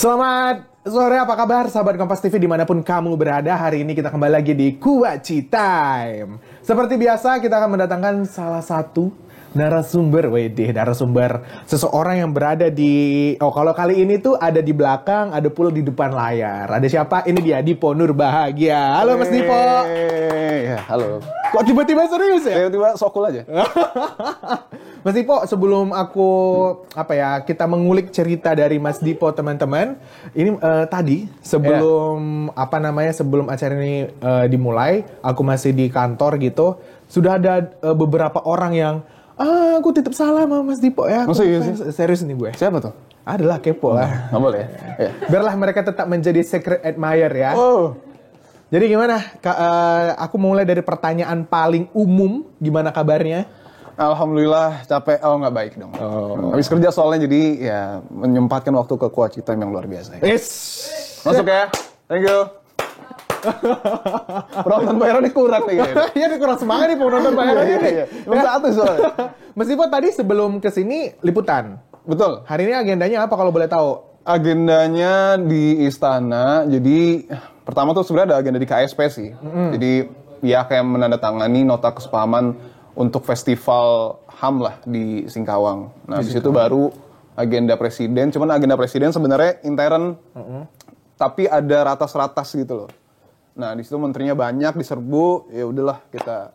Selamat sore, apa kabar sahabat Kompas TV dimanapun kamu berada. Hari ini kita kembali lagi di Kuaci Time. Seperti biasa kita akan mendatangkan salah satu narasumber, narasumber seseorang yang berada di, kalau kali ini tuh ada di belakang, ada pula di depan layar. Ada siapa? Ini dia, Dipo Nurbahagia. Halo Mas Dipo. Ya, halo. Kok tiba-tiba serius ya? Tiba-tiba sokul aja. Mas Dipo, sebelum kita mengulik cerita dari Mas Dipo teman-teman, ini tadi sebelum sebelum acara ini dimulai, aku masih di kantor gitu, sudah ada beberapa orang yang aku titip salam sama Mas Dipo ya. Serius nih gue. Siapa tuh? Adalah kepo lah. Nggak boleh ya? Biarlah mereka tetap menjadi secret admirer ya. Oh. Jadi gimana? Aku mulai dari pertanyaan paling umum, gimana kabarnya? Alhamdulillah capek. Oh, nggak baik dong. Habis kerja soalnya, jadi ya menyempatkan waktu ke Kuaci Time yang luar biasa. Ya. Masuk ya. Thank you. Penonton bayarannya kurang nih. Iya, kurang semangat nih penonton bayarannya nih. Cuma satu soalnya. Meskipun tadi sebelum kesini liputan. Betul. Hari ini agendanya apa kalau boleh tahu? Agendanya di Istana. Jadi pertama tuh sebenarnya ada agenda di KSP sih. Jadi ya kayak menandatangani nota kesepahaman untuk festival HAM lah di Singkawang. Nah, di situ baru agenda presiden. Cuman agenda presiden sebenarnya intern. Tapi ada ratas-ratas gitu loh. Nah, di situ menterinya banyak diserbu, ya udahlah kita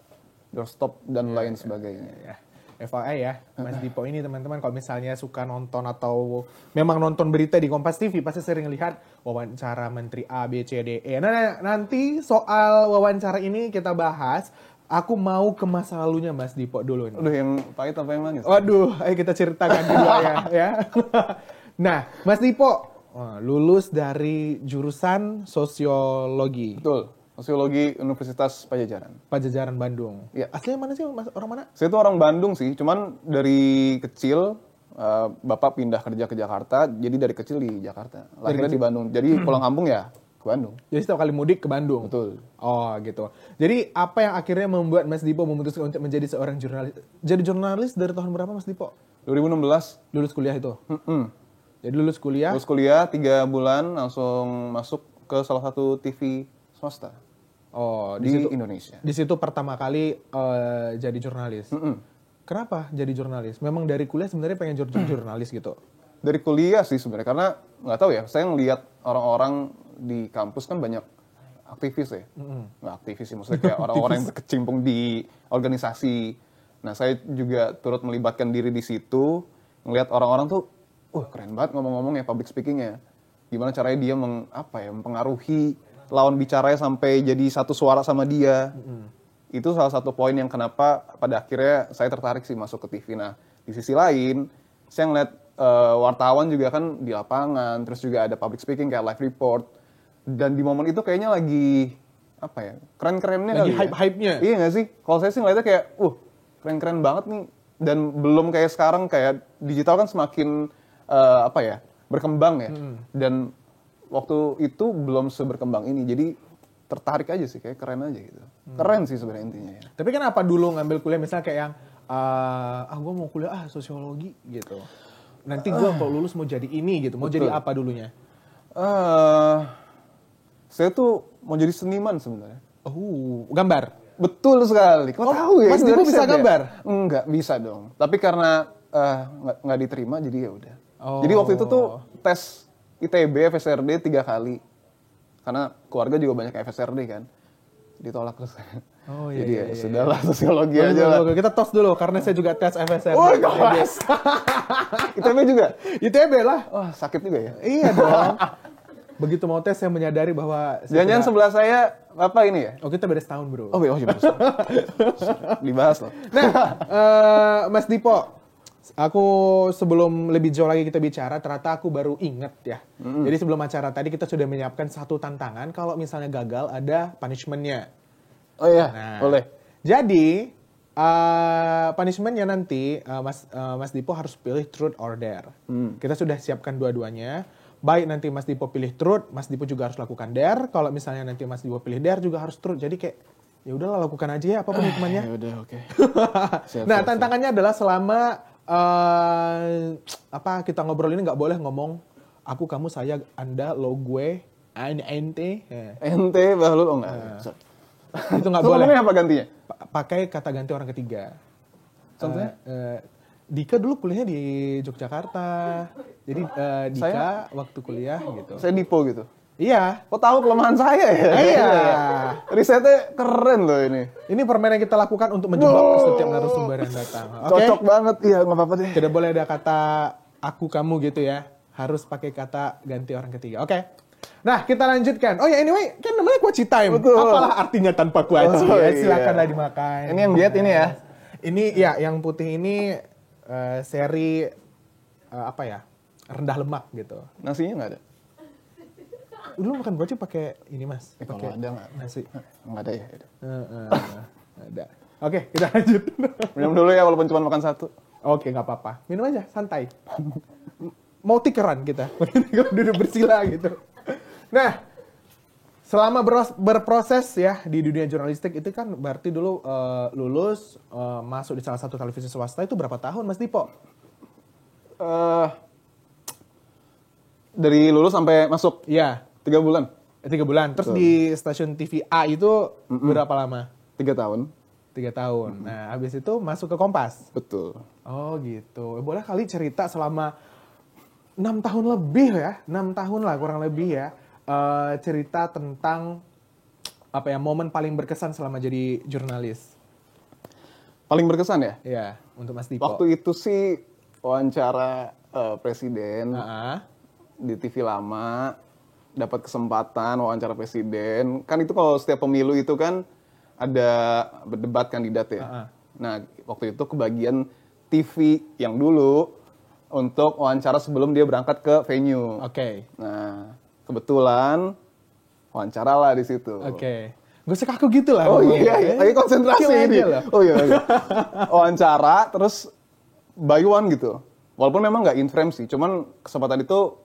doorstop dan lain sebagainya. FYI ya, Mas Dipo ini teman-teman kalau misalnya suka nonton atau memang nonton berita di Kompas TV pasti sering lihat wawancara Menteri A, B, C, D, E. Nah, nanti soal wawancara ini kita bahas. Aku mau ke masa lalunya Mas Dipo dulu nih. Aduh, yang pahit apa yang manis? Waduh, ayo kita ceritakan dulu ya. Nah, Mas Dipo lulus dari jurusan sosiologi. Betul. Sosiologi Universitas Padjadjaran. Padjadjaran Bandung. Ya. Aslinya mana sih, Mas? Orang mana? Saya itu orang Bandung sih, cuman dari kecil Bapak pindah kerja ke Jakarta, jadi dari kecil di Jakarta. Lahirnya di Bandung. Jadi pulang kampung ya ke Bandung. Jadi setiap kali mudik ke Bandung? Betul. Oh gitu. Jadi apa yang akhirnya membuat Mas Dipo memutuskan untuk menjadi seorang jurnalis? Jadi jurnalis dari tahun berapa Mas Dipo? 2016. Lulus kuliah itu? Jadi lulus kuliah? Lulus kuliah 3 bulan langsung masuk ke salah satu TV swasta. Oh, di situ, Indonesia. Di situ pertama kali jadi jurnalis. Kenapa jadi jurnalis? Memang dari kuliah sebenarnya pengen jadi jurnalis gitu? Dari kuliah sih sebenarnya, karena nggak tahu ya, saya ngelihat orang-orang di kampus kan banyak aktivis ya. Nggak aktivis sih, maksudnya kayak orang-orang yang berkecimpung di organisasi. Nah, saya juga turut melibatkan diri di situ, ngelihat orang-orang tuh, keren banget ngomong-ngomong ya, public speaking-nya. Gimana caranya dia mempengaruhi lawan bicaranya sampai jadi satu suara sama dia. Itu salah satu poin yang kenapa pada akhirnya saya tertarik sih masuk ke TV. Nah, di sisi lain, saya ngeliat wartawan juga kan di lapangan, terus juga ada public speaking kayak live report. Dan di momen itu kayaknya lagi, keren-kerennya lagi kali hype-hype-nya. Iya nggak sih? Kalau saya sih ngeliatnya kayak, keren-keren banget nih. Dan belum kayak sekarang, kayak digital kan semakin, berkembang ya. Dan waktu itu belum seberkembang ini, jadi tertarik aja sih, kayak keren aja gitu. Keren sih sebenarnya intinya ya. Tapi kenapa dulu ngambil kuliah misalnya kayak yang, gue mau kuliah sosiologi gitu. Nanti gue kalau lulus mau jadi ini gitu, mau jadi apa dulunya? Saya tuh mau jadi seniman sebenarnya. Gambar? Betul sekali. Kau tahu ya? Mas Dipo bisa gambar? Enggak, bisa dong. Tapi karena nggak diterima, jadi ya udah. Jadi waktu itu tuh tes ITB, FSRD 3 kali. Karena keluarga juga banyak FSRD kan. Ditolak terus. Jadi ya sudahlah, sosiologi aja lah. Kita tos dulu, karena saya juga tes FSRD. Kelas. ITB juga? ITB lah. Wah, sakit juga ya? Iya dong. Begitu mau tes, saya menyadari bahwa... Jangan-jangan sebelah saya, apa ini ya? Kita beda setahun bro. Iya, dibahas loh. Nah, Mas Dipo, aku sebelum lebih jauh lagi kita bicara, ternyata aku baru inget ya. Jadi sebelum acara tadi kita sudah menyiapkan satu tantangan, kalau misalnya gagal ada punishment-nya. Oh iya, boleh. Jadi, punishment-nya nanti Mas Dipo harus pilih truth or dare. Kita sudah siapkan dua-duanya. Baik nanti Mas Dipo pilih truth, Mas Dipo juga harus lakukan dare. Kalau misalnya nanti Mas Dipo pilih dare juga harus truth. Jadi kayak ya udahlah lakukan aja ya apapun hukumannya. Ya udah, oke. Nah, tantangannya adalah selama kita ngobrol ini nggak boleh ngomong aku, kamu, saya, anda, lo, gue, ente. Ente, bahlul, oh enggak. Itu nggak Terus boleh. ngomongnya apa gantinya? Pakai kata ganti orang ketiga. Contohnya? Dika dulu kuliahnya di Yogyakarta. Jadi Dika waktu kuliah gitu. Saya Dipo gitu. Iya. Kok tahu kelemahan saya ya? Iya. Risetnya keren loh ini. Ini permainan yang kita lakukan untuk menjebak setiap narasumber yang datang. Oke? Cocok banget, iya nggak apa-apa deh. Tidak boleh ada kata aku, kamu gitu ya. Harus pakai kata ganti orang ketiga. Oke? Nah, kita lanjutkan. Oh ya, anyway, kan namanya kuaci time. Betul. Apalah artinya tanpa kuaci? Oh, Ya, iya. silakanlah dimakan. Ini yang diet ini ya? Ini ya, yang putih ini seri apa ya? Rendah lemak gitu. Nasinya nggak ada? Dulu makan kuaci pakai ini, Mas. Kalau Pakai ada nggak? nasi. Nggak ada ya? Ada. Oke, kita lanjut. Minum dulu ya walaupun cuma makan satu. Oke, nggak apa-apa. Minum aja, santai. Mau tikeran kita. Kalau duduk bersila gitu. Nah, selama berproses ya di dunia jurnalistik itu kan berarti dulu lulus, masuk di salah satu televisi swasta itu berapa tahun, Mas Dipo? Dari lulus sampai masuk Iya, 3 bulan. 3 bulan. Terus Betul. di stasiun TV A itu berapa lama? 3 tahun. 3 tahun. Nah, habis itu masuk ke Kompas. Betul. Oh gitu. Boleh kali cerita selama 6 tahun lebih ya, 6 tahun lah kurang lebih ya, cerita tentang apa ya, momen paling berkesan selama jadi jurnalis. Paling berkesan ya? Iya, untuk Mas Dipo. Waktu itu sih wawancara presiden di TV lama, dapat kesempatan wawancara presiden. Kan itu kalau setiap pemilu itu kan ada berdebat kandidat ya. Nah, waktu itu kebagian TV yang dulu untuk wawancara sebelum dia berangkat ke venue. Oke. Nah, kebetulan wawancara lah di situ. Oke. Gak usah kaku gitu lah. Oh ngomongnya. iya, lagi konsentrasi Chill ini. aja loh. Oh iya. Wawancara terus by one gitu. Walaupun memang nggak in frame sih, cuman kesempatan itu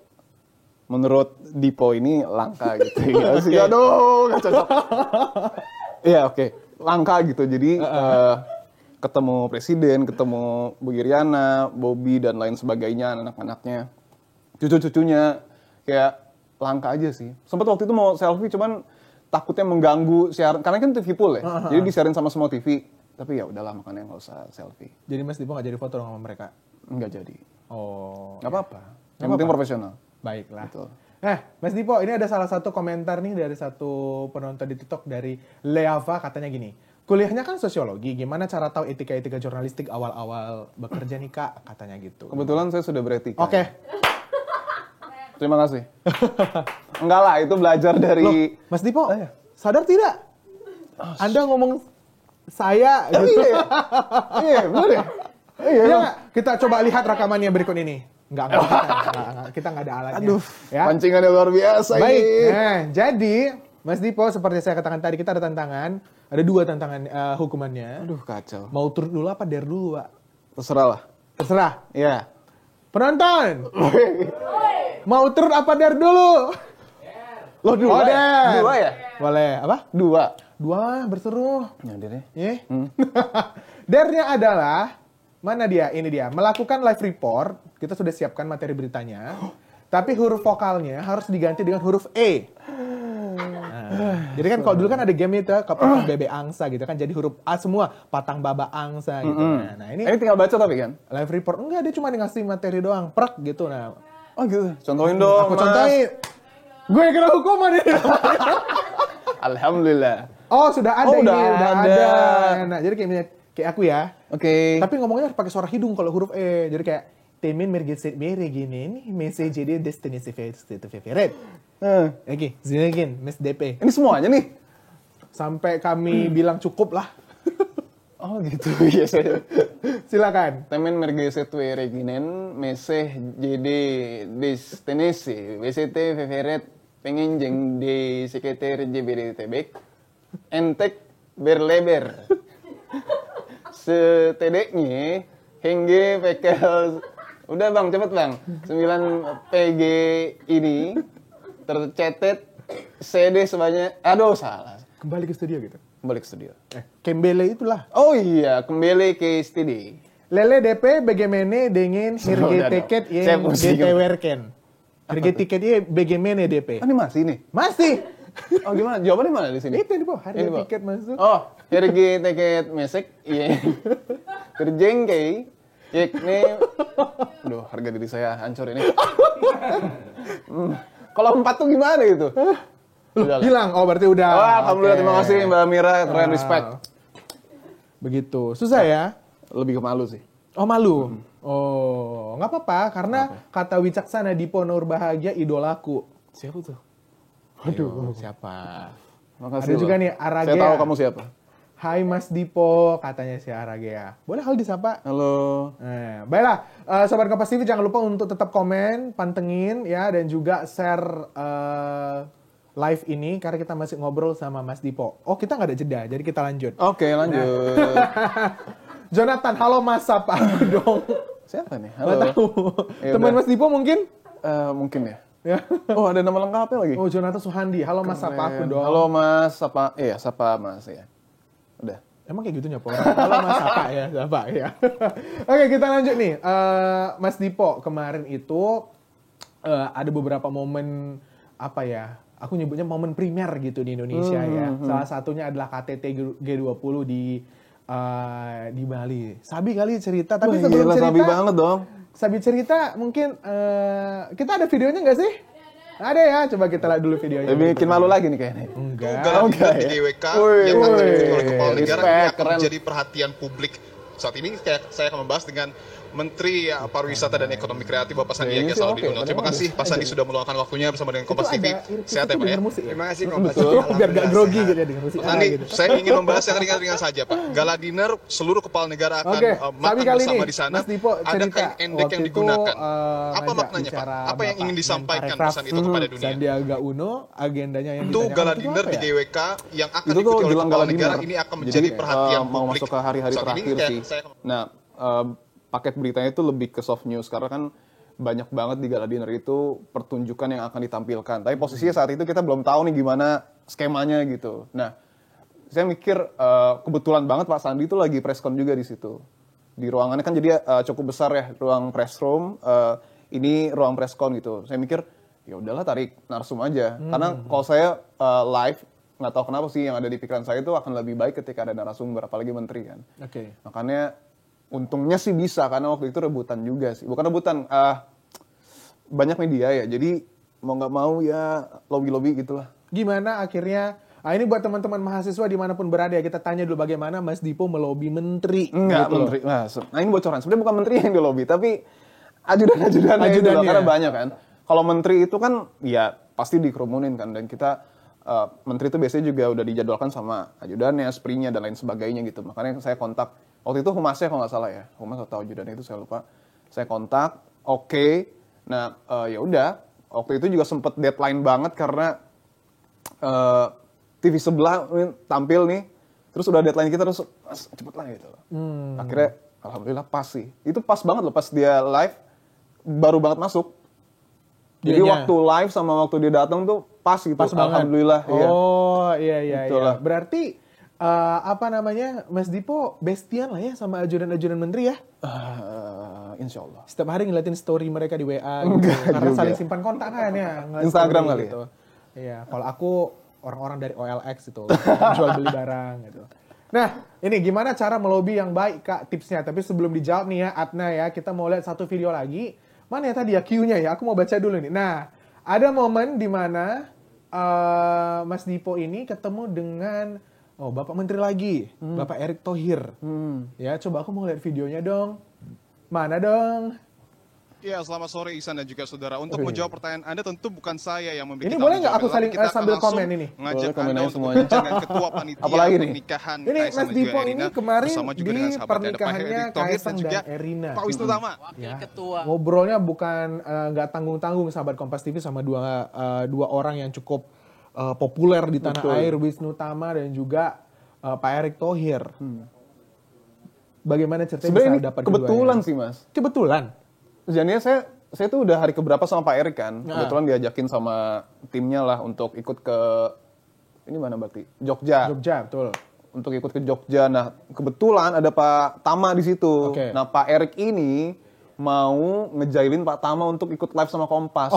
menurut Dipo ini langka gitu. Ya sih, aduh, nggak cocok. Iya oke, langka gitu. Jadi ketemu presiden, ketemu Bu Iriana, Bobby dan lain sebagainya, anak-anaknya, cucu-cucunya, kayak langka aja sih. Sempat waktu itu mau selfie, cuman takutnya mengganggu siaran, karena kan TV pool ya. Jadi disiarin sama semua TV. Tapi ya udahlah, makanya nggak usah selfie. Jadi Mas Dipo gak jadi foto dong sama mereka? Nggak jadi. Oh. Nggak apa-apa. Yang penting profesional. Baiklah. Betul. Nah, Mas Dipo, ini ada salah satu komentar nih dari satu penonton di TikTok dari Leava, katanya gini. Kuliahnya kan sosiologi, gimana cara tahu etika-etika jurnalistik awal-awal bekerja nih Kak? Katanya gitu. Kebetulan saya sudah beretika. Oke. Terima kasih. Enggak lah, itu belajar dari... Loh, Mas Dipo, sadar tidak? Anda ngomong saya Oh, gitu. iya, iya, benar ya? Iya, Iya nggak? Kita coba lihat rekamannya berikut ini. Enggak, kita nggak ada alatnya. Aduh, ya. pancingannya luar biasa Baik, ini. nah jadi Mas Dipo seperti saya katakan tadi, kita ada tantangan. Ada 2 tantangan hukumannya. Aduh, kacau. Mau turut dulu apa dare dulu, Pak? Terserah lah. Terserah. Iya. Penonton! Mau turut apa dare dulu? Loh, dua Oh, ya? dare. 2 ya? Boleh. Apa? 2. 2, berseru. Ya udah deh. Dare-nya adalah, mana dia? Ini dia. Melakukan live report. Kita sudah siapkan materi beritanya. Tapi huruf vokalnya harus diganti dengan huruf E. Nah, jadi kan kalau dulu kan ada game itu, patang bebe angsa gitu kan. Jadi huruf A semua, patang baba angsa gitu. Nah, ini Ini tinggal baca tapi kan? live report. Enggak, dia cuma ngasih materi doang. Prek gitu. Nah, Oh gitu. Contohin dong, aku Mas. contohin. Gue kena hukuman ini. Alhamdulillah. Oh, sudah ada Oh, ini. udah Udah ada. ada. Nah, jadi kayak aku ya. Oke. Tapi ngomongnya harus pakai suara hidung kalau huruf E. Jadi kayak temin mergeset mere gini message jadi destinasi favorite. Oke, zinakin Miss DP. Ini semuanya nih. Sampai kami bilang cukup lah. Oh gitu. Iya saya. Silakan. Temen mergeset reginen meseh jadi destinasi WCT favorite pengen jeng di sekitar JBDTB entek berlebar setedeknya hingga pekel udah bang cepet bang 9 PG ini tercetet CD sebanyak aduh salah Kembali ke studio gitu. balik studio. Kembele itulah. Oh iya kembali ke studio. Lele DP bagaimana dengan Sudah harga dong. tiket Saya yang pusing. ditawarkan? Harga tiketnya bagaimana DP? Animasi nih. Masih. Oh gimana? Jawabannya mana di sini? Itu di bawah, harga Ini, Pak. tiket masuk. Oh, harga tiket mesek, iya. Terjengkai, yakni, aduh harga diri saya hancur ini. Kalau 4 tuh gimana gitu? Udah lah. Hilang. Oh, berarti udah. Oh, alhamdulillah, Oke. terima kasih Mbak Mira, keren, respect. Begitu. Susah ya? Lebih ke malu sih. Oh, malu. Oh, nggak apa-apa karena kata Wicaksana Dipo Nurbahagia idolaku. Siapa tuh? Waduh, siapa? Makasih Ada juga loh. nih Aragea. Saya tahu kamu siapa. Hai Mas Dipo, katanya si Aragea. Boleh hal disapa? Halo. Nah, baiklah, Sobat Kompas TV jangan lupa untuk tetap komen, pantengin ya, dan juga share live ini karena kita masih ngobrol sama Mas Dipo. Oh, kita nggak ada jeda, jadi kita lanjut. Oke, lanjut. Jonathan, halo Mas, sapa aku dong. Siapa nih? Nggak Halo. tahu. Ya Teman udah. Mas Dipo mungkin? Mungkin ya. Ya. Oh, ada nama lengkapnya lagi. Oh, Jonathan Suhandi. Halo Mas, sapa aku Keren. dong. Halo Mas, sapa. Iya, sapa Mas ya. Udah. Emang kayak gitu nyapa orang? Halo Mas, sapa ya, sapa ya. Oke, kita lanjut nih. Mas Dipo, kemarin itu ada beberapa momen, apa ya, aku nyebutnya momen primer gitu di Indonesia ya. Salah satunya adalah KTT G20 di Bali. Sabi kali cerita, tapi Wah, sebelum gila, cerita, sabi banget dong. Sabi cerita mungkin kita ada videonya nggak sih? Ada ya, coba kita lihat dulu videonya. Bikin malu lagi nih kayaknya. Enggak. Galang enggak di ya? GWK Woi, yang akan woi, dipimpin oleh kepala negara respect, ini akan keren. menjadi perhatian publik. Saat ini saya akan membahas dengan Menteri Pariwisata dan Ekonomi Kreatif Bapak Ini Sandiaga sih Salahuddin oke, Uno. Terima padahal kasih Pak Sandi aja. sudah meluangkan waktunya bersama dengan Kompas TV. Sehat ya Pak ya. Terima kasih Betul. biar gak grogi gitu ya dengan musik. Pak Sandi, gitu. saya ingin membahas yang ringan-ringan saja Pak. Gala dinner seluruh kepala negara akan Oke, makan tapi kali bersama ini di sana. Mas Dipo Ada cerita kain endek waktu yang itu, digunakan. Apa ngajak maknanya Pak? bicara Apa yang ingin Bapak disampaikan Menparekraf, pesan itu kepada dunia? Sandiaga Uno, agendanya yang Itu ditanyakan gala waktu itu dinner apa di ya? GWK yang akan Itu tuh diikuti oleh jelang kepala gala negara dinner. ini akan menjadi Jadi, perhatian mau publik. masuk ke hari-hari Saat ini terakhir kayak sih. saya- Nah, paket beritanya itu lebih ke soft news karena kan banyak banget di gala dinner itu pertunjukan yang akan ditampilkan. Tapi posisinya saat itu kita belum tahu nih gimana skemanya gitu. Nah, saya mikir kebetulan banget Pak Sandi itu lagi press con juga di situ. Di ruangannya kan jadi cukup besar ya, ruang press room. Ini ruang press con gitu. Saya mikir ya udahlah tarik narsum aja. Karena kalau saya live nggak tahu kenapa sih yang ada di pikiran saya itu akan lebih baik ketika ada narasumber, apalagi menteri kan. Oke. Makanya untungnya sih bisa karena waktu itu rebutan juga sih. Bukan rebutan, banyak media ya. Jadi mau nggak mau ya lobby-lobby gitulah. Gimana akhirnya, ini buat teman-teman mahasiswa dimanapun berada ya, kita tanya dulu bagaimana Mas Dipo melobi menteri. Enggak gitu loh. menteri. Nah ini bocoran. Sebenarnya bukan menteri yang di lobby, tapi ajudan-ajudannya itu loh, Ajudannya. karena banyak kan. Kalau menteri itu kan ya pasti dikerumunin kan, dan kita menteri itu biasanya juga udah dijadwalkan sama ajudannya, sprinya dan lain sebagainya gitu. Makanya saya kontak waktu itu humasnya kalau nggak salah ya, humas atau ajudannya itu saya lupa. Saya kontak, oke. Nah ya udah, waktu itu juga sempet deadline banget karena TV sebelah tampil nih, terus udah deadline kita terus cepet lah gitu. Akhirnya alhamdulillah pas sih. Itu pas banget loh, pas dia live baru banget masuk. Jadi Dianya. waktu live sama waktu dia datang tuh pas gitu. Pas banget. Alhamdulillah. Iya. Oh iya. Itulah. Berarti apa namanya, Mas Dipo bestian lah ya sama ajudan-ajudan menteri ya? Insya Allah. Setiap hari ngeliatin story mereka di WA gitu. Karena juga. saling simpan kontak kan ya. ngeliat Instagram story kali gitu. Iya, kalau aku orang-orang dari OLX itu jual beli barang gitu. Nah, ini gimana cara melobi yang baik Kak tipsnya? Tapi sebelum dijawab nih ya, Adna ya, kita mau lihat satu video lagi. Mana ya tadi ya Q-nya ya? Aku mau baca dulu nih. Nah, ada momen di mana Mas Dipo ini ketemu dengan Bapak Menteri lagi, Bapak Erick Thohir. Ya, coba aku mau lihat videonya dong. Mana dong? Ya, selamat sore Ihsan dan juga saudara. Untuk menjawab pertanyaan Anda tentu bukan saya yang memberi Ini tanggung boleh nggak jawab, aku tapi saling- kita akan sambil langsung komen ini? Ngajak Boleh, komen Anda aja untuk semuanya. berbincang dengan Ketua Panitia Apalagi nih? Pernikahan Ini Kaisang Mas dan juga Dipo ini Erina, kemarin bersama juga di dengan sahabatnya ada Pak pernikahannya Erick Thohir Kaisang dan juga dan Erina. Pak Wisnu Tama. Ya. Ngobrolnya bukan nggak tanggung-tanggung sahabat Kompas TV sama dua orang yang cukup populer di tanah Betul. air, Wisnu Tama dan juga Pak Erick Thohir. Bagaimana ceritanya Sebenarnya bisa ini dapat kebetulan keduanya? sih Mas. Kebetulan. Jadinya saya tuh udah hari keberapa sama Pak Erick kan. Nah. Kebetulan diajakin sama timnya lah untuk ikut ke ini mana berarti? Jogja. Jogja, betul. Untuk ikut ke Jogja. Nah, kebetulan ada Pak Tama di situ. Oke. Nah, Pak Erick ini mau ngejailin Pak Tama untuk ikut live sama Kompas.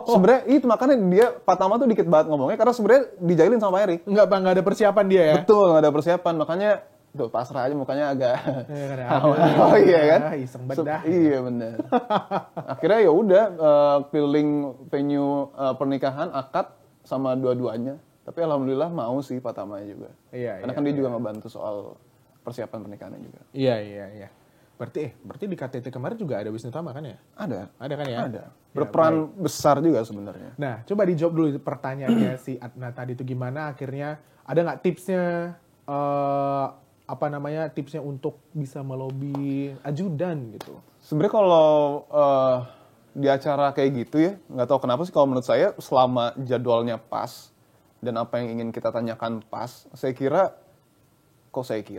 Sebenarnya itu makanya Pak Tama tuh dikit banget ngomongnya karena sebenarnya dijailin sama Pak Erik. Nggak ada persiapan dia ya? Betul, nggak ada persiapan. Makanya tuh pasrah aja mukanya agak Oh iya kan? Iseng banget dah. Iya benar. Akhirnya ya udah keliling venue pernikahan akad sama dua-duanya. Tapi alhamdulillah mau sih Pak Tama juga. Iya, karena kan dia juga ngebantu soal persiapan pernikahannya juga. Iya. Berarti di KTT kemarin juga ada Wisnu Tama kan ya? Ada kan ya? Ada. Berperan besar juga sebenarnya. Nah, coba dijawab dulu pertanyaannya si Adna tadi itu gimana akhirnya ada nggak tipsnya tipsnya untuk bisa melobi ajudan gitu? Sebenarnya kalau di acara kayak gitu ya, nggak tahu kenapa sih kalau menurut saya selama jadwalnya pas dan apa yang ingin kita tanyakan pas, saya kira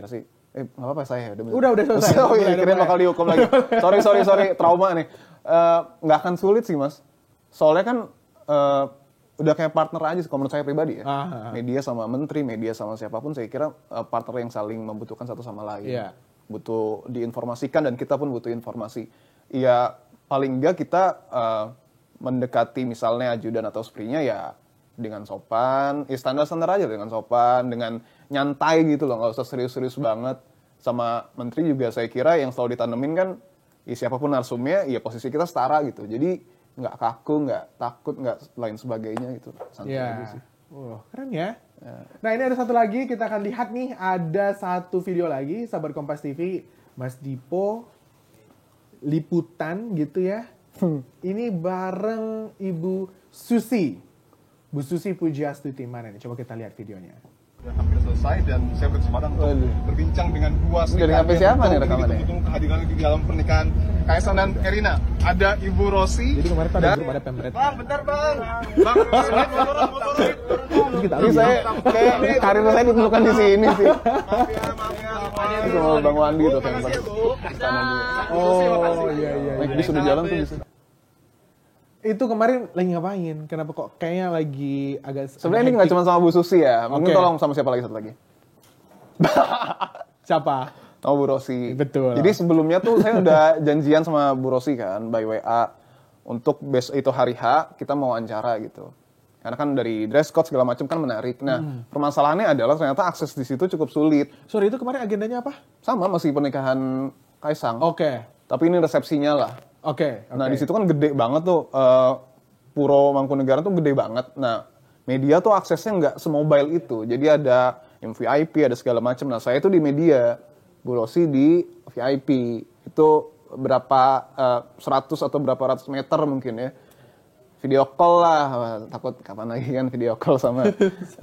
sih? Nggak apa-apa saya udah selesai. Oh iya, kira bakal dihukum lagi. Sorry, trauma nih. Nggak akan sulit sih mas. Soalnya kan udah kayak partner aja sih, kalau menurut saya pribadi ya. Media sama menteri, media sama siapapun, saya kira partner yang saling membutuhkan satu sama lain. Yeah. Butuh diinformasikan dan kita pun butuh informasi. Ya paling enggak kita mendekati misalnya ajudan atau sprinya ya dengan sopan, standar-standar aja dengan sopan, dengan nyantai gitu loh, nggak usah serius-serius banget. Sama menteri juga saya kira yang selalu ditanemin kan, ya siapapun narsumnya, ya posisi kita setara gitu. Jadi nggak kaku, nggak takut, nggak lain sebagainya gitu. Santai aja sih. Keren ya. Nah ini ada satu lagi, kita akan lihat nih, ada satu video lagi, sahabat Kompas TV, Mas Dipo, liputan gitu ya. Ini bareng Ibu Susi. Bu Susi Pujiastuti mana nih? Coba kita lihat videonya. Sudah hampir selesai dan saya berkesempatan untuk berbincang dengan dua Dengan siapa nih rekamannya? Untuk kehadiran di dalam pernikahan Kaisang dan Erina. Ada Ibu Rosi. Jadi kemarin ada grup ada pemret. Bang, bentar bang. Bang, motorin. Ini saya kayak karir saya ditentukan di sini sih. Maaf ya. Itu mau Bang Wandi tuh pemret. Oh iya. Naik bis udah jalan tuh bisa. Itu kemarin lagi ngapain? Kenapa kok kayaknya lagi agak... Sebenarnya ini nggak cuma sama Bu Susi ya. Mungkin tolong sama siapa lagi satu lagi? Siapa? Sama Bu Rosi. Betul. Jadi sebelumnya tuh saya udah janjian sama Bu Rosi kan, by WA. Untuk besok itu hari H, kita mau wawancara gitu. Karena kan dari dress code segala macam kan menarik. Nah, permasalahannya adalah ternyata akses di situ cukup sulit. Sorry, itu kemarin agendanya apa? Sama, masih pernikahan Kaisang. Oke. Tapi ini resepsinya lah. Oke. Nah, di situ kan gede banget tuh. Puro Mangkunegaran tuh gede banget. Nah, media tuh aksesnya nggak semobile itu. Jadi ada yang VIP, ada segala macam. Nah, saya tuh di media. Bu Rosi di VIP. Itu berapa 100 atau berapa ratus meter mungkin ya. Video call lah. Wah, takut kapan lagi kan video call sama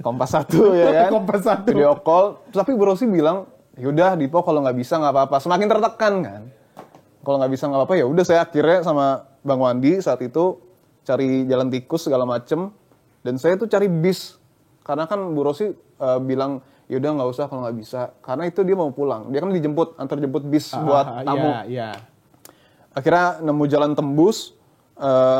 Kompas 1 ya kan. Kompas 1. Video call. Tapi Bu Rosi bilang, yaudah Dipo kalau nggak bisa nggak apa-apa. Semakin tertekan kan. Kalau nggak bisa nggak apa-apa ya udah saya akhirnya sama Bang Wandi saat itu cari jalan tikus segala macem dan saya tuh cari bis karena kan Bu Rosi bilang yaudah nggak usah kalau nggak bisa karena itu dia mau pulang dia kan antar jemput bis buat tamu. Iya. Akhirnya nemu jalan tembus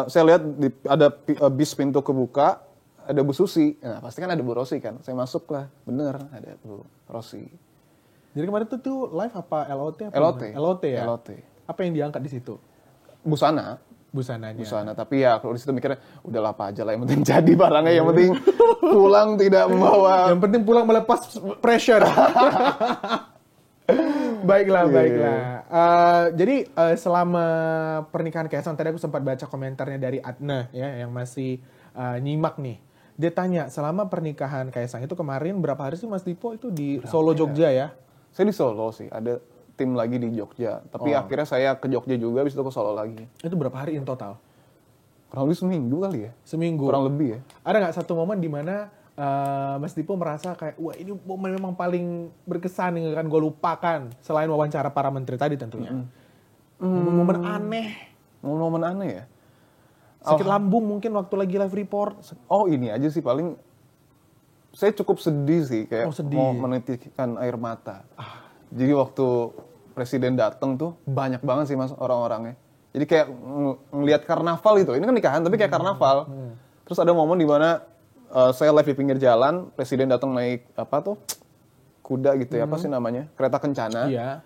saya lihat ada bis pintu kebuka ada Bu Susi nah pasti kan ada Bu Rosi kan saya masuk lah bener ada Bu Rosi. Jadi kemarin tuh live apa LOT apa? LOT ya. LOT. Apa yang diangkat di situ? Busananya. Tapi ya kalau di situ mikirnya udahlah apa aja lah yang penting jadi barangnya yang penting pulang tidak membawa. Yang penting pulang melepas pressure. Baiklah. Jadi selama pernikahan Kaisang tadi aku sempat baca komentarnya dari Adna ya yang masih nyimak nih. Dia tanya selama pernikahan Kaisang itu kemarin berapa hari sih Mas Dipo itu di Solo Jogja ya? Saya di Solo sih ada tim lagi di Jogja. Tapi akhirnya saya ke Jogja juga, habis itu ke Solo lagi. Itu berapa hari in total? Kurang lebih seminggu kali ya? Seminggu? Kurang lebih ya. Ada nggak satu momen di mana Mas Dipo merasa kayak, wah ini momen memang paling berkesan yang akan gue lupakan. Selain wawancara para menteri tadi tentunya. Momen aneh. Momen aneh ya? Sakit lambung mungkin waktu lagi live report. Oh ini aja sih paling, saya cukup sedih sih. Kayak mau menitikkan air mata. Jadi waktu presiden datang tuh banyak banget sih mas orang-orangnya. Jadi kayak ngelihat karnaval gitu. Ini kan nikahan tapi kayak karnaval. Terus ada momen di mana saya live di pinggir jalan, presiden datang naik apa tuh kuda gitu ya apa sih namanya kereta kencana. Iya.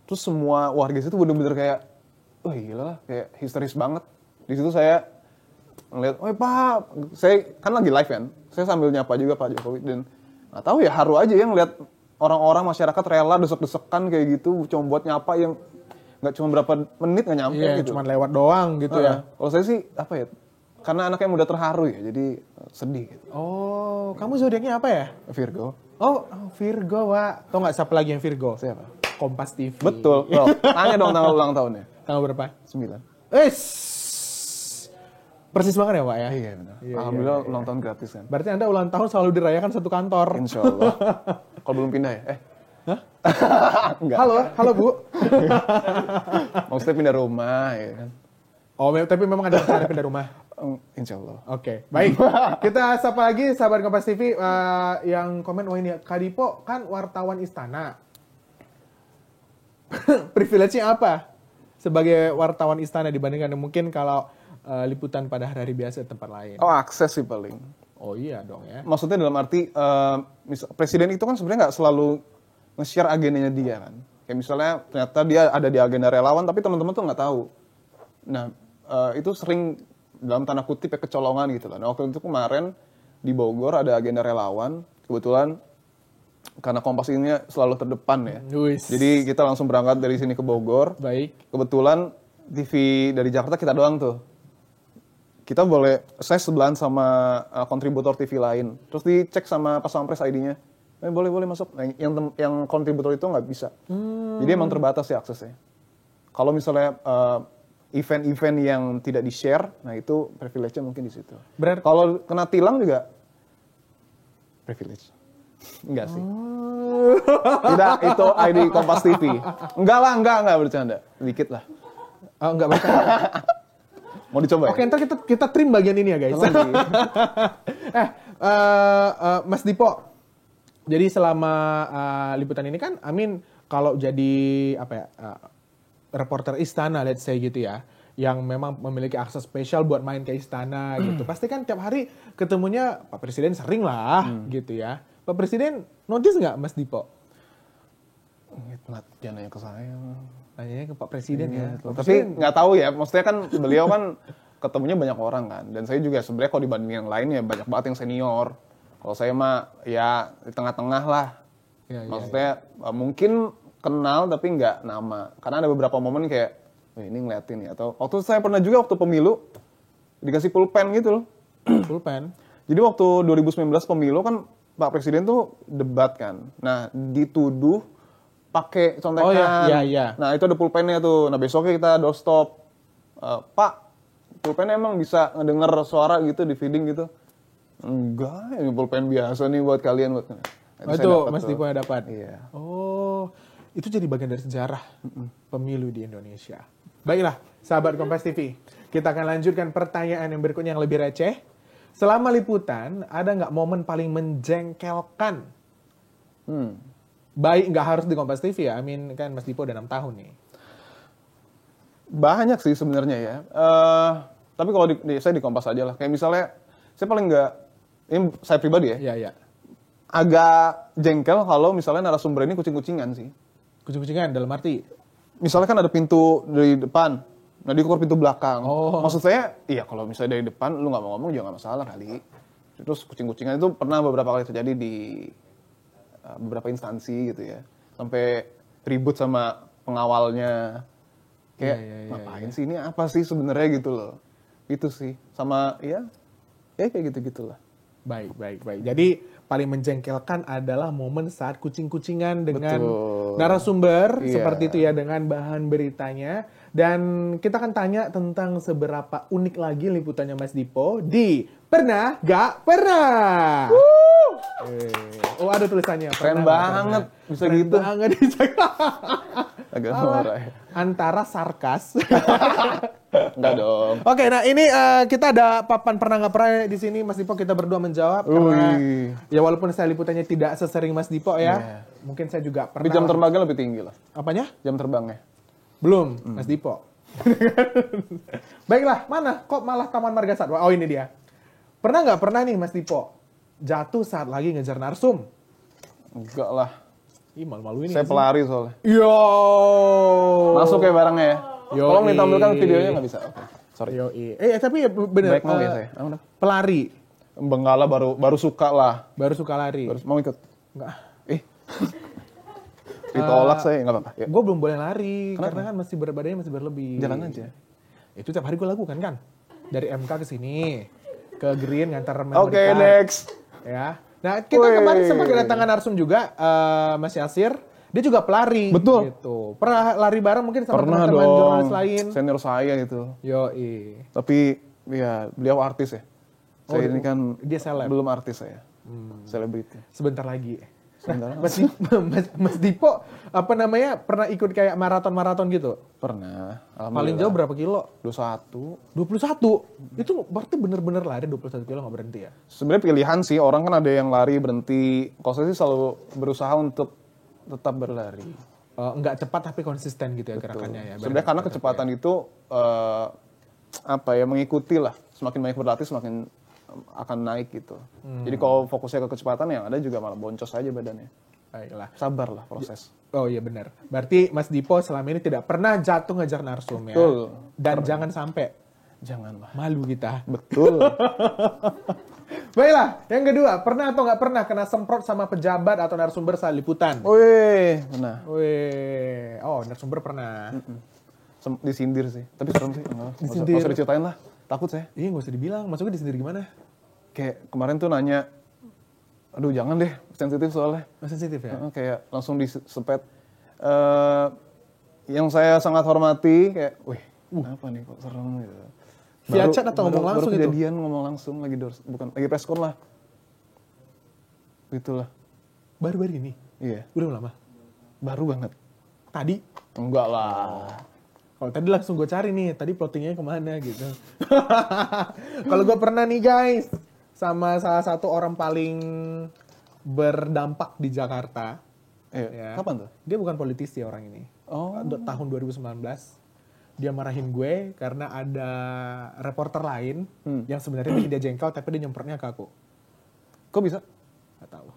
Terus semua warga situ bener-bener kayak wah gila lah, kayak histeris banget. Di situ saya ngeliat, oh Pak, saya kan lagi live kan, saya sambil nyapa juga Pak Jokowi, dan nggak tahu ya haru aja ya ngeliat orang-orang masyarakat rela desek-desekan kayak gitu, cuma buat nyapa yang nggak cuma berapa menit nggak nyampe gitu. Cuma lewat doang gitu ya. Kalau saya sih apa ya, karena anaknya mudah terharu ya, jadi sedih gitu. Oh, kamu zodiaknya apa ya? Virgo. Oh, Virgo, Wak. Tau nggak siapa lagi yang Virgo? Siapa? Kompas TV. Betul. Oh, tanya dong tanggal ulang tahunnya. Tanggal berapa? 9. Persis banget ya, Wak ya? Iya benar. Alhamdulillah ulang tahun gratis kan. Berarti Anda ulang tahun selalu dirayakan satu kantor. Insya Allah. Kalau belum pindah ya? Hah? Enggak. Halo Bu. Maksudnya pindah rumah ya kan. Oh, tapi memang ada rencana pindah rumah. Insya Allah. Oke, baik. Kita sapa lagi sahabat Kompas TV yang komen, wah ini Kak Dipo kan wartawan istana. Privilege-nya apa sebagai wartawan istana dibandingkan mungkin kalau liputan pada hari-hari biasa di tempat lain? Oh, akses sih paling. Oh iya dong ya. Maksudnya dalam arti presiden itu kan sebenarnya nggak selalu nge-share agendanya dia kan. Kayak misalnya ternyata dia ada di agenda relawan tapi teman-teman tuh nggak tahu. Nah, itu sering dalam tanda kutip ya kecolongan gitu lah. Nah, waktu itu kemarin di Bogor ada agenda relawan, kebetulan karena Kompas ini selalu terdepan ya. Luis. Jadi kita langsung berangkat dari sini ke Bogor. Baik. Kebetulan TV dari Jakarta kita doang tuh. Kita boleh, saya sebelahan sama kontributor TV lain. Terus dicek sama Pas Pampres ID-nya. Boleh masuk. Nah, yang kontributor itu nggak bisa. Jadi emang terbatas ya aksesnya. Kalau misalnya event-event yang tidak di-share, nah itu privilege-nya mungkin di situ. Kalau kena tilang juga privilege. Enggak sih. Tidak, itu ID Kompas TV. Enggak bercanda. Dikit lah. Oh, enggak bercanda. Mau dicoba ya? Oke, ntar kita trim bagian ini ya guys. Mas Dipo, jadi selama liputan ini kan, Amin kalau jadi apa ya, reporter istana, let's say gitu ya, yang memang memiliki akses spesial buat main ke istana gitu, pasti kan tiap hari ketemunya Pak Presiden sering lah gitu ya. Pak Presiden notice nggak Mas Dipo? Jangan nanya ke saya. Nanyanya ke Pak Presiden ya. Tapi nggak tahu ya, maksudnya kan beliau kan ketemunya banyak orang kan. Dan saya juga sebenarnya kalau dibanding yang lain ya banyak banget yang senior. Kalau saya mah ya di tengah-tengah lah. Maksudnya mungkin kenal tapi nggak nama. Karena ada beberapa momen kayak, ini ngeliatin ya. Atau waktu saya pernah juga waktu pemilu dikasih pulpen gitu loh. Pulpen? Jadi waktu 2019 pemilu kan Pak Presiden tuh debat kan. Nah dituduh pakai contekan. Oh iya. Nah itu ada pulpennya tuh. Nah besoknya kita doorstop. Pak, pulpennya emang bisa ngedenger suara gitu di feeding gitu? Enggak, ini pulpen biasa nih buat kalian. Buat. Nah, itu Mas Dipo yang dapat? Iya. Oh, itu jadi bagian dari sejarah pemilu di Indonesia. Baiklah, sahabat Kompas TV. Kita akan lanjutkan pertanyaan yang berikutnya yang lebih receh. Selama liputan, ada nggak momen paling menjengkelkan? Baik, nggak harus di Kompas TV ya. I mean, kan Mas Dipo udah 6 tahun nih. Banyak sih sebenarnya ya. Tapi kalau saya di Kompas aja lah. Kayak misalnya, saya paling nggak, ini saya pribadi ya. Iya. Agak jengkel kalau misalnya narasumber ini kucing-kucingan sih. Kucing-kucingan dalam arti? Misalnya kan ada pintu dari depan, nah dia keluar pintu belakang. Oh. Maksud saya, iya kalau misalnya dari depan, lu nggak mau ngomong juga nggak masalah kali. Terus kucing-kucingan itu pernah beberapa kali terjadi di beberapa instansi gitu ya. Sampai ribut sama pengawalnya. Kayak, ngapain sih ini apa sih sebenarnya gitu loh. Itu sih. Sama, ya kayak gitu-gitulah. Baik. Jadi paling menjengkelkan adalah momen saat kucing-kucingan dengan narasumber seperti itu ya, dengan bahan beritanya. Dan kita akan tanya tentang seberapa unik lagi liputannya Mas Dipo di Pernah Gak Pernah. Oh, ada tulisannya. Keren banget bisa Keren gitu. Banget. Agak norak ya. Antara sarkas. Enggak dong. Oke, nah ini kita ada papan pernah nggak pernah di sini Mas Dipo, kita berdua menjawab karena ya walaupun saya liputannya tidak sesering Mas Dipo ya, mungkin saya juga pernah. Tapi jam terbangnya lebih tinggi lah. Apanya? Jam terbangnya. Belum, Mas Dipo. Baiklah, mana? Kok malah Taman Marga Satwa? Oh ini dia. Pernah nggak pernah nih Mas Dipo jatuh saat lagi ngejar narsum? Enggak lah. Ih, malu-malu ini. Saya pelari soalnya. Yo. Masuk ya barangnya ya. Tolong ditampilkan videonya nggak bisa. Oke, sorry. Yoi. Tapi bener. Baik mau ya saya. Pelari. Benggala baru suka lah. Baru suka lari. Mau ikut? Enggak. Ditolak saya nggak apa-apa. Ya. Gue belum boleh lari karena kan masih badannya masih berlebih. Jalan aja. Itu tiap hari gue lakukan kan. Dari MK ke sini, ke Green ngantar member Oke, card. next. Ya. Nah, kita kemarin sempat kedatangan narsum juga, Mas Yasir. Dia juga pelari. Betul. Gitu. Pernah lari bareng mungkin sama Pernah teman-teman dong. jurnalis lain. Senior saya gitu. Yoi. Tapi ya beliau artis ya. Saya ini kan dia seleb. belum artis saya. Selebriti. Sebentar lagi. Sebentar. Mas Dipo, pernah ikut kayak maraton-maraton gitu? Pernah. Paling jauh berapa kilo? 21. 21? Itu berarti bener-bener lari 21 kilo nggak berhenti ya? Sebenarnya pilihan sih, orang kan ada yang lari berhenti. Kalau saya sih selalu berusaha untuk tetap berlari. Nggak cepat tapi konsisten gitu ya gerakannya ya? Sebenarnya karena kecepatan itu mengikuti lah. Semakin banyak berlatih semakin akan naik gitu. Jadi kalau fokusnya ke kecepatan yang ada juga malah boncos aja badannya. Baiklah. Sabarlah proses. Oh iya benar. Berarti Mas Dipo selama ini tidak pernah jatuh ngejar narsum ya? Betul. Dan jangan sampai. Janganlah. Malu kita. Betul. Baiklah, yang kedua, pernah atau nggak pernah kena semprot sama pejabat atau narasumber saat liputan? Wih, pernah. Wih, narasumber pernah. Disindir sih. Tapi serem sih. Disindir. Nggak usah diceritain lah. Takut saya. Iya, nggak usah dibilang. Maksudnya disindir gimana? Kayak kemarin tuh nanya, aduh jangan deh, sensitif soalnya. Sensitif ya? Kayak langsung disepet. Yang saya sangat hormati, kayak, wih, kenapa nih kok serem gitu. Via chat atau ngomong langsung baru itu? kejadian ngomong langsung, lagi preskon lah. Gitulah. Baru-baru ini? Iya. Udah lama? Baru banget. Tadi? Enggak lah. Kalau tadi langsung gue cari nih, tadi plottingnya kemana gitu. Kalau gue pernah nih guys, sama salah satu orang paling berdampak di Jakarta. Ya. Kapan tuh? Dia bukan politisi orang ini. Oh. Tahun 2019. Dia marahin gue karena ada reporter lain yang sebenarnya bikin dia jengkel tapi dia nyemprotnya ke aku. Kok bisa? Gak tahu.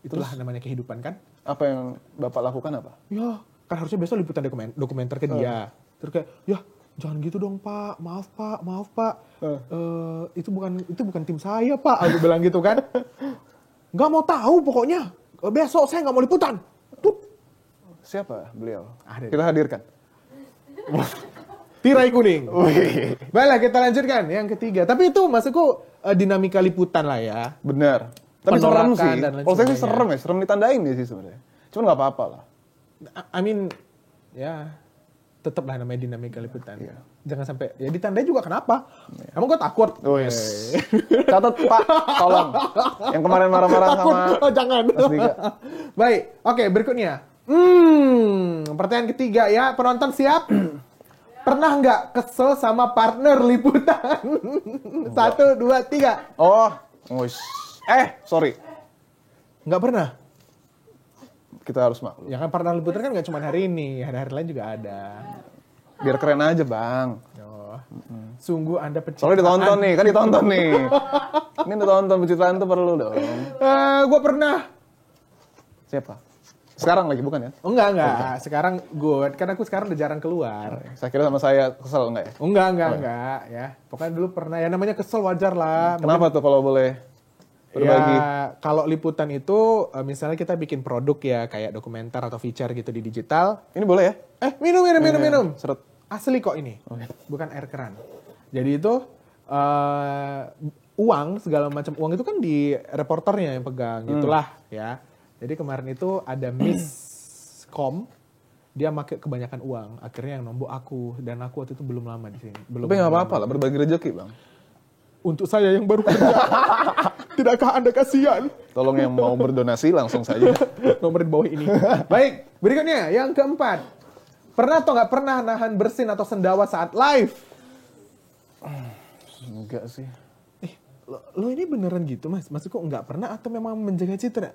Itulah namanya kehidupan kan. Apa yang Bapak lakukan apa? Ya, kan harusnya besok liputan dokumenter ke dia. Terus kayak, ya jangan gitu dong Pak, maaf Pak. Itu bukan tim saya Pak, aku bilang gitu kan. Gak mau tahu pokoknya. Besok saya gak mau liputan. Tuh. Siapa beliau? Ada. Kita hadirkan. Tirai kuning. Baiklah kita lanjutkan yang ketiga. Tapi itu maksudku dinamika liputan lah ya. Benar. Tapi serem Penolakan sih. dan lain Kalau saya sih sebagainya. serem ditandain ya sih sebenarnya. Cuman nggak apa-apa lah. I mean, ya tetap lah namanya dinamika liputan. Iya. Jangan sampai, ya ditandai juga kenapa? Emang gue takut? Catat Pak, tolong. Yang kemarin marah-marah sama. Jangan. Mas Dika. Baik, oke berikutnya. Pertanyaan ketiga ya, penonton siap? Pernah nggak kesel sama partner liputan? 1, 2, 3. Oh, sorry. Nggak pernah? Kita harus maklum. Ya kan partner liputan kan nggak cuma hari ini, hari-hari lain juga ada. Biar keren aja bang. Oh. Sungguh Anda pencitraan. Soalnya ditonton nih, kan ditonton nih. Ini ditonton, pencitraan tuh perlu dong. Gue pernah. Siapa? Sekarang lagi bukan ya? Enggak. Sekarang gue, karena aku sekarang udah jarang keluar. Saya kira sama saya kesel enggak ya? Enggak ya. Pokoknya dulu pernah, ya namanya kesel wajar lah. Kenapa tuh kalau boleh berbagi? Ya, kalau liputan itu, misalnya kita bikin produk ya, kayak dokumenter atau feature gitu di digital. Ini boleh ya? Minum. Seret. Asli kok ini, bukan air keran. Jadi itu uang segala macam uang itu kan di reporternya yang pegang, gitulah ya. Jadi kemarin itu ada miskom, dia pakai kebanyakan uang, akhirnya yang nombok aku dan aku waktu itu belum lama di sini. Tapi nggak apa-apa lah, berbagi rezeki bang. Untuk saya yang baru kerja, tidakkah Anda kasihan? Tolong yang mau berdonasi langsung saja. Nomor di bawah ini. Baik, berikutnya yang keempat. Pernah atau nggak pernah nahan bersin atau sendawa saat live? Enggak sih. Lo ini beneran gitu mas? Maksudku nggak pernah atau memang menjaga citra?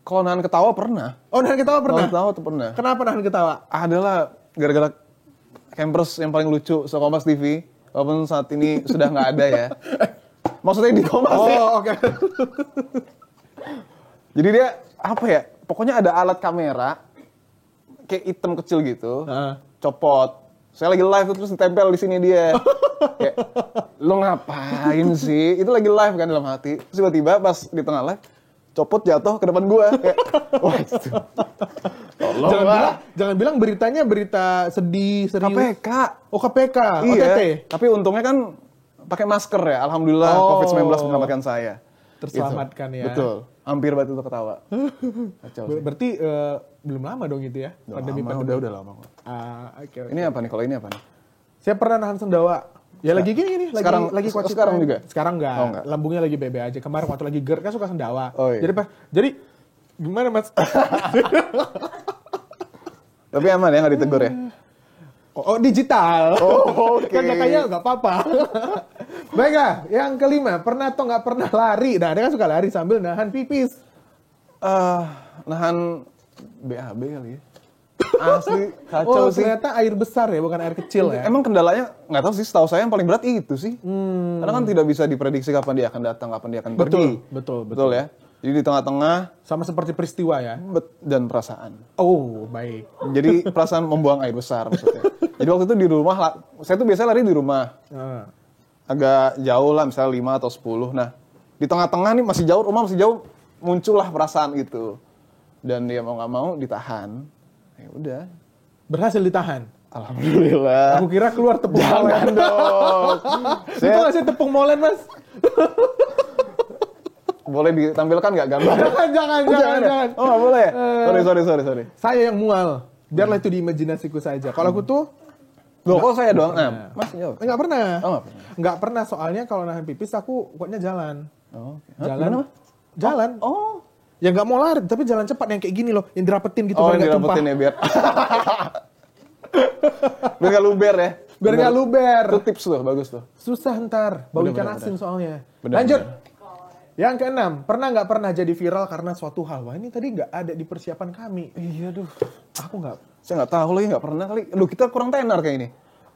Kalau nahan ketawa pernah. Oh nahan ketawa pernah? Nahan ketawa tuh pernah. Kenapa nahan ketawa? Adalah gara-gara Campers yang paling lucu Kompas TV. Walaupun saat ini sudah nggak ada ya. Maksudnya di Kompas ya. Oh oke. Jadi dia apa ya? Pokoknya ada alat kamera kayak item kecil gitu, copot. Saya lagi live terus ditempel di sini dia. Kayak, lo ngapain sih? Itu lagi live kan dalam hati. Terus tiba-tiba pas di tengah live, copot jatuh ke depan gua. Kayak, wah itu. Jangan bilang beritanya berita sedih, serius. KPK. Oh KPK, Iya, OTT. tapi untungnya kan pakai masker ya. Alhamdulillah COVID-19 menyelamatkan saya. Terselamatkan Gitu. ya. Betul. Hampir banget itu ketawa. Kacau sih. Berarti belum lama dong itu ya? Udah lama kok. Oke. Ini apa nih? Kalau ini apa nih? Saya pernah nahan sendawa. Ya lagi gini nih, lagi kuat sekarang juga? Sekarang enggak. Oh, enggak. Lambungnya lagi bebe aja. Kemarin waktu lagi GERD kan suka sendawa. Oh, iya. Jadi gimana Mas? Tapi aman ya, nggak ditegur ya? Oh digital. Oh, oke. Kan makanya nggak apa-apa. Baiklah, yang kelima, pernah atau nggak pernah lari? Nah, dia kan suka lari sambil nahan pipis. Nahan BAB kali ya. Asli, kacau sih. Ternyata air besar ya, bukan air kecil ya. Emang kendalanya, nggak tahu sih, setahu saya yang paling berat itu sih. Karena kan tidak bisa diprediksi kapan dia akan datang, kapan dia akan pergi. Betul ya. Jadi di tengah-tengah, Sama seperti peristiwa ya. dan perasaan. Oh, baik. Jadi perasaan membuang air besar maksudnya. Jadi waktu itu di rumah, saya tuh biasanya lari di rumah. Agak jauh lah, misalnya 5 atau 10. Nah, di tengah-tengah nih masih jauh, rumah masih jauh, muncullah perasaan itu. Dan dia mau nggak mau ditahan. Ya udah. Berhasil ditahan. Alhamdulillah. Aku kira keluar tepung molen. Jangan dong. Itu nggak sih tepung molen, Mas? Boleh ditampilkan nggak gambar? Jangan. Oh nggak boleh? Sorry. Saya yang mual. Biarlah itu di imajinasiku saja. Kalau aku tuh Loh, kok saya doang? Nah, Mas jawab. nggak pernah. Oh, nggak pernah. Nggak pernah, soalnya kalau nahan pipis aku kuatnya jalan. Oh, Jalan. gimana, Mas? Jalan. Oh. Ya nggak mau lari, tapi jalan cepat yang kayak gini loh, yang dirapetin gitu Oh, biar nggak tumpah. dirapetin ya biar. Biar nggak luber ya. Biar nggak luber. Itu tips tuh, bagus tuh. Susah ntar, bau ikan Bener. asin soalnya. Bener, Lanjut. Yang keenam, pernah nggak pernah jadi viral karena suatu hal? Wah ini tadi nggak ada di persiapan kami. Iya, duh. Aku nggak. Saya nggak tahu lagi, nggak pernah kali. Lu kita kurang tenar kayak ini.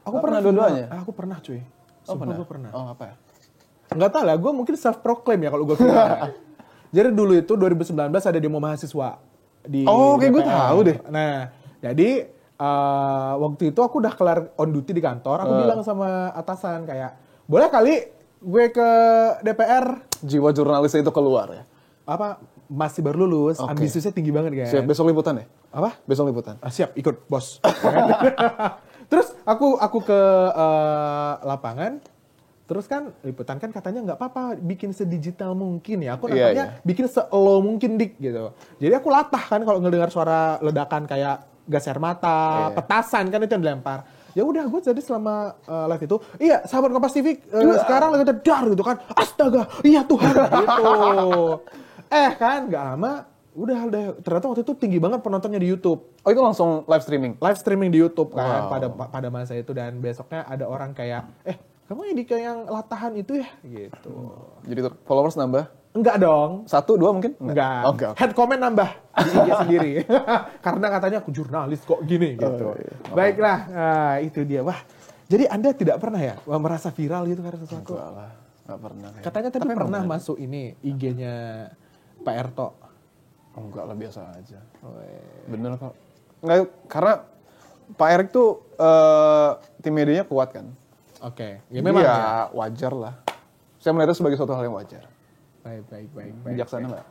Aku Nggak pernah dua-duanya. Aku pernah cuy. Oh, Sumpah pernah. gue pernah. Oh, apa ya? Nggak tahu lah, gue mungkin self proclaim ya kalau gue viral. Jadi dulu itu 2019 ada demo mahasiswa di Oh, kayak gue DPR. tahu deh. Nah, jadi waktu itu aku udah kelar on duty di kantor, aku bilang sama atasan kayak, boleh kali gue ke DPR Jiwa jurnalisnya itu keluar ya. apa masih baru lulus, Oke. ambisiusnya tinggi banget kan. Siap, besok liputan ya? Apa? Besok liputan. Siap, ikut bos. Terus aku ke lapangan. Terus kan liputan kan katanya nggak apa-apa bikin sedigital mungkin ya. Aku Iya, nangkapnya bikin se-low mungkin dik gitu. Jadi aku latah kan kalau ngedengar suara ledakan kayak gas air mata, petasan kan itu yang dilempar. Ya udah gue jadi selama live itu, iya sahabat Kompas TV sekarang lagi dar gitu kan. Astaga, iya Tuhan gitu. Kan nggak lama udah ternyata waktu itu tinggi banget penontonnya di YouTube. Oh, itu langsung live streaming? Live streaming di YouTube kan Wow. pada masa itu, dan besoknya ada orang kayak kamu yang di kayak yang latahan itu ya gitu. Jadi tuh followers nambah? Enggak dong. 1, 2 mungkin? Enggak. Oh, enggak. Head comment nambah di IG sendiri. Karena katanya aku jurnalis kok gini gitu. iya. Baiklah, itu dia. Wah, jadi Anda tidak pernah ya merasa viral gitu karena sesuatu? Enggak lah, enggak pernah. Kayaknya. Katanya tadi pernah masuk ini IG-nya Pak Erto. Oh, enggak lah, biasa aja. Oh, Bener kok. Enggak, karena Pak Erik tuh tim medianya kuat kan. Oke, ya memang ya. Wajar lah. Saya melihatnya sebagai suatu hal yang wajar. Baik. Bijaksana nggak?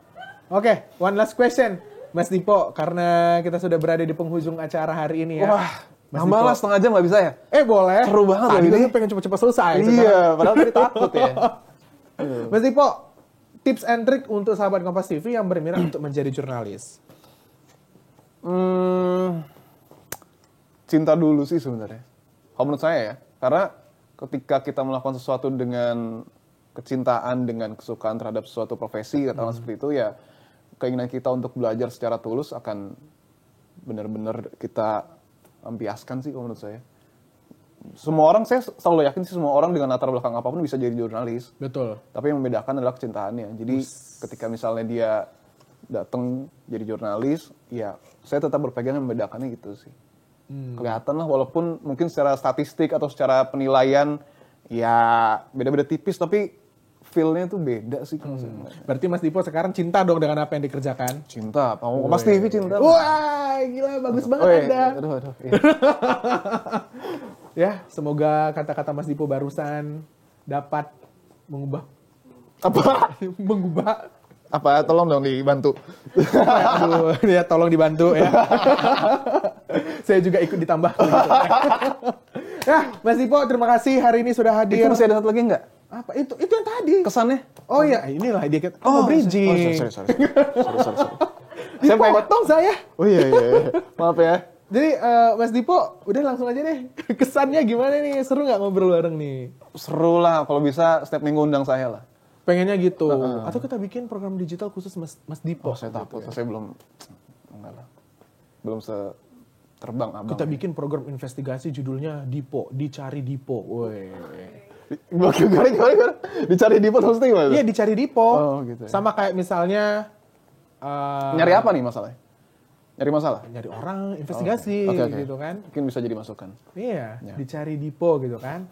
Oke, one last question. Mas Dipo, karena kita sudah berada di penghujung acara hari ini ya. Wah, Mas nambah lah Dipo. setengah jam nggak bisa ya? Boleh. Seru banget Tadi loh ini. tuh pengen cepet-cepet selesai. Iya, padahal tadi takut ya. Mas Dipo, tips and trick untuk sahabat Kompas TV yang berminat untuk menjadi jurnalis. Cinta dulu sih sebenarnya. Kalau menurut saya ya, karena ketika kita melakukan sesuatu dengan kecintaan, dengan kesukaan terhadap suatu profesi, katakanlah seperti itu ya, keinginan kita untuk belajar secara tulus akan benar-benar kita lampiaskan sih kalau menurut saya. Semua orang, saya selalu yakin sih semua orang dengan latar belakang apapun bisa jadi jurnalis. Betul. Tapi yang membedakan adalah kecintaannya. Jadi ketika misalnya dia datang jadi jurnalis, ya saya tetap berpegang yang membedakannya gitu sih. Kelihatan lah, walaupun mungkin secara statistik atau secara penilaian ya beda-beda tipis, tapi feel-nya tuh beda sih. Berarti Mas Dipo sekarang cinta dong dengan apa yang dikerjakan? Cinta, Kompas TV cinta. Wah, gila bagus banget Anda. Aduh. Iya. Ya, semoga kata-kata Mas Dipo barusan dapat mengubah mengubah Apa? Tolong dong dibantu. aduh, ya tolong dibantu ya. Saya juga ikut ditambah gitu. Ya, Mas Dipo terima kasih hari ini sudah Itu hadir. masih ada satu lagi nggak? Apa itu? Itu yang tadi. Kesannya? Oh iya, inilah dia mau bridging. Sorry. Saya Dipotong saya. Oh iya. Maaf ya. Jadi Mas Dipo, udah langsung aja deh. Kesannya gimana nih? Seru nggak ngobrol bareng nih? Seru lah, kalau bisa setiap minggu undang saya lah. Pengennya gitu. Atau kita bikin program digital khusus Mas Dipo. Oh, saya takut, saya belum, enggak lah. Belum terbang abang. Kita bikin program investigasi judulnya Dipo, dicari Dipo. Woi. Gimana? Dicari Dipo terus gimana? Iya, dicari Dipo. Oh, gitu ya. Sama kayak misalnya Nyari apa nih masalahnya? Nyari masalah? nyari orang, investigasi Oke. gitu kan. Mungkin bisa jadi masukan. Iya, Ya. dicari Dipo gitu kan.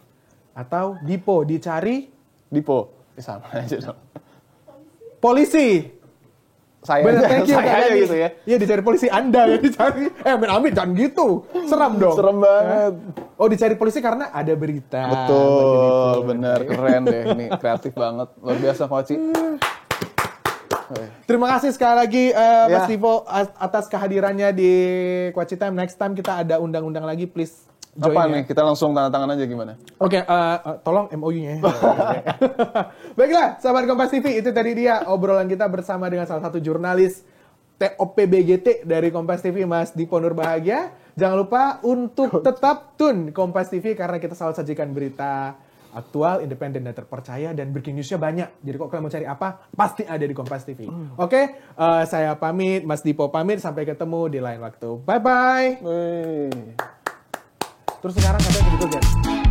Atau Dipo dicari Dipo, sama aja dong. polisi. Saya Bener, aja, thank you, saya Kak aja Lani. gitu ya. Iya, dicari polisi Anda yang dicari. Amit jangan gitu. Seram dong. Serem banget. Oh, dicari polisi karena ada berita. Betul, bener, keren deh. Ini kreatif banget, luar biasa Koci. Terima kasih sekali lagi Mas Ya. Dipo atas kehadirannya di Kwaci Time. Next time kita ada undang-undang lagi, please join Apa ya. nih? Kita langsung tanda tangan aja gimana? Oke, tolong MOU-nya. Baiklah, sahabat Kompas TV, itu tadi dia obrolan kita bersama dengan salah satu jurnalis TOPBGT dari Kompas TV, Mas Dipo Nurbahagia. Jangan lupa untuk tetap tune Kompas TV karena kita selalu sajikan berita aktual, independen, dan terpercaya, dan breaking news-nya banyak. Jadi kalau kalian mau cari apa, pasti ada di Kompas TV. Oke, saya pamit, Mas Dipo pamit, sampai ketemu di lain waktu. Bye-bye! Wih. Terus sekarang katanya begitu, guys.